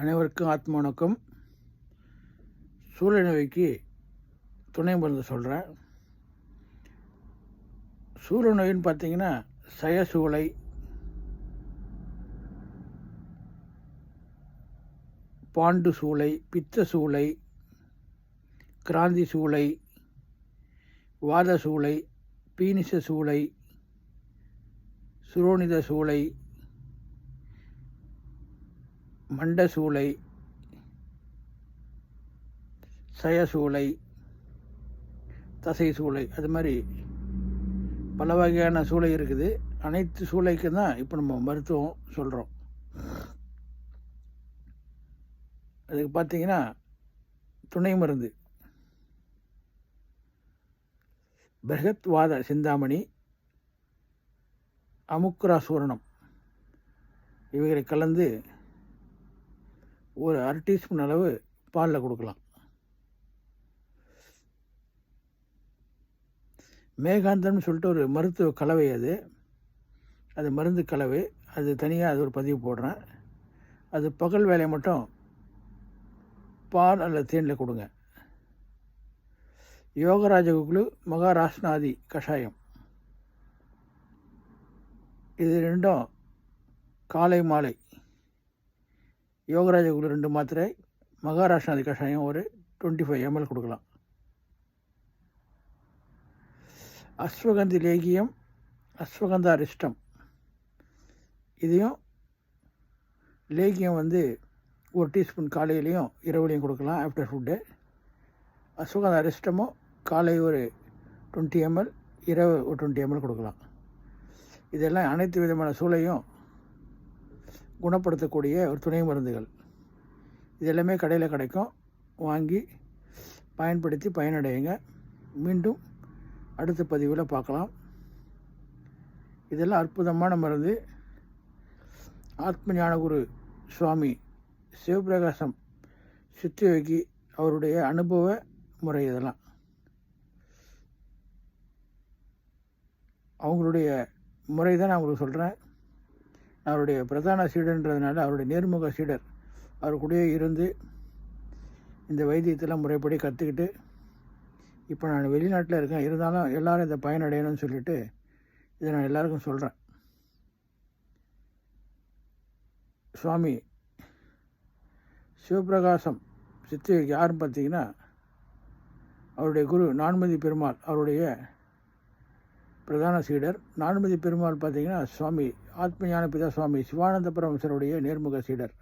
அனைவருக்கும் ஆத்ம வணக்கம். சூளை நோய்க்கு துணை மருந்து சொல்கிறேன். சூளை நோயின்னு பார்த்தீங்கன்னா சயசூளை, பாண்டு சூளை, பித்த சூளை, கிராந்தி சூளை, வாத சூளை, பீனிச சூளை, சுரோனித சூளை, மண்ட சூளை, சயசூளை, தசை சூளை, அது மாதிரி பல வகையான சூளை இருக்குது. அனைத்து சூளைக்கும் தான் இப்போ நம்ம மருத்துவம் சொல்கிறோம். அதுக்கு பார்த்தீங்கன்னா துணை மருந்து பிரகத்வாத சிந்தாமணி, அமுக்குரா சூரணம் இவைகளை கலந்து ஒரு 1/2 டீஸ்பூன் அளவு பாலில் கொடுக்கலாம். மேகாந்தம்னு சொல்லிட்டு ஒரு மருத்துவ கலவை, அது மருந்து கலவை. அது தனியாக அது ஒரு பதிவு போடுறேன். அது பகல் வேலையை மட்டும் பால் அல்லது தேனில் கொடுங்க. யோகராஜகுழு, மகாராஷ்டிராதி கஷாயம், இது ரெண்டும் காலை மாலை. யோகராஜகுழு 2 மாத்திரை, மகாராஷ்டிராதி கஷாயம் ஒரு 25 ml கொடுக்கலாம். அஸ்வகந்தி லேகியம், அஸ்வகந்தா ரிஷ்டம், இதையும் லேகியம் 1 டீஸ்பூன் காலையிலையும் இரவுலையும் கொடுக்கலாம் ஆஃப்டர் ஃபுட்டு. அஸ்வகந்தா ரிஷ்டமும் காலை ஒரு 20 ml, இரவு ஒரு 20 ml கொடுக்கலாம். இதெல்லாம் அனைத்து விதமான சூளையும் குணப்படுத்தக்கூடிய ஒரு துணை மருந்துகள். இது எல்லாமே கடையில் கிடைக்கும். வாங்கி பயன்படுத்தி பயனடையுங்க. மீண்டும் அடுத்த பதிவில் பார்க்கலாம். இதெல்லாம் அற்புதமான மருந்து. ஆத்ம ஞானகுரு சுவாமி சிவபிரகாசம் சித்தியோகி அவருடைய அனுபவ முறை. இதெல்லாம் அவங்களுடைய முறை தான் நான் உங்களுக்கு சொல்கிறேன். அவருடைய பிரதான சீடர்ன்றதுனால, அவருடைய நேர்முக சீடர், அவர் கூடயே இருந்து இந்த வைத்தியத்தெல்லாம் முறைப்படி கற்றுக்கிட்டு இப்போ நான் வெளிநாட்டில் இருக்கேன். இருந்தாலும் எல்லோரும் இதை பயனடையணும்னு சொல்லிட்டு இதை நான் எல்லாருக்கும் சொல்கிறேன். சுவாமி சிவபிரகாசம் சித்தியோகி யாருன்னு பார்த்தீங்கன்னா, அவருடைய குரு நான்மதி பெருமாள் அவருடைய பிரதான சீடர். நான்மதி பெருமாள் பார்த்தீங்கன்னா சுவாமி ஆத்மஞான பிதா சுவாமி சிவானந்த பரமசருடைய நேர்முக சீடர்.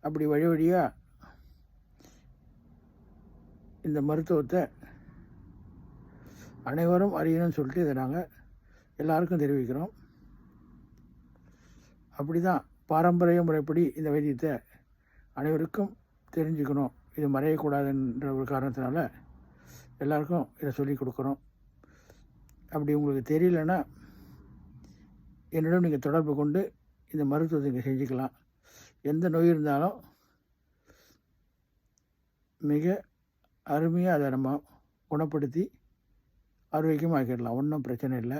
அப்படி வழி வழியாக இந்த மருத்துவத்தை அனைவரும் அறியணும்னு சொல்லிட்டு இதை நாங்கள் எல்லாருக்கும் தெரிவிக்கிறோம். அப்படி தான் பாரம்பரிய முறைப்படி இந்த வைத்தியத்தை அனைவருக்கும் தெரிஞ்சுக்கணும், இது மறையக்கூடாதுன்ற ஒரு காரணத்தினால எல்லாருக்கும் இதை சொல்லிக் கொடுக்குறோம். அப்படி உங்களுக்கு தெரியலன்னா என்னிடம் நீங்கள் தொடர்பு கொண்டு இந்த மருத்துவத்தை நீங்கள் செஞ்சுக்கலாம். எந்த நோய் இருந்தாலும் மிக அருமையாக அதை நம்ம குணப்படுத்தி ஆரோக்கியமாக்கிடலாம். ஒன்றும் பிரச்சனை இல்லை.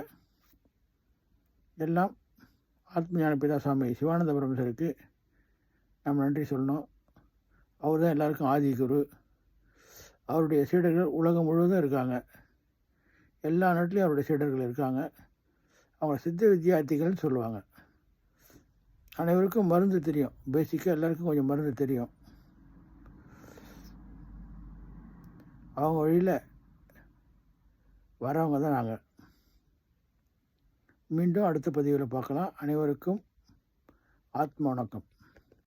எல்லாம் ஆத்மஞான பிதா சுவாமி சிவானந்த பரமசருக்கு நம்ம நன்றி சொல்லணும். அவர் தான் எல்லாருக்கும் ஆதி குரு. அவருடைய சீடர்கள் உலகம் முழுவதும் இருக்காங்க. எல்லா நாட்டிலையும் அவருடைய சீடர்கள் இருக்காங்க. அவங்க சித்த வித்தியார்த்திகள்னு சொல்லுவாங்க. அனைவருக்கும் மருந்து தெரியும். பேசிக்காக எல்லாருக்கும் கொஞ்சம் மருந்து தெரியும். அவங்க வழியில் வரவங்க தான் நாங்கள். மீண்டும் அடுத்த பதிவில் பார்க்கலாம். அனைவருக்கும் ஆத்ம வணக்கம்.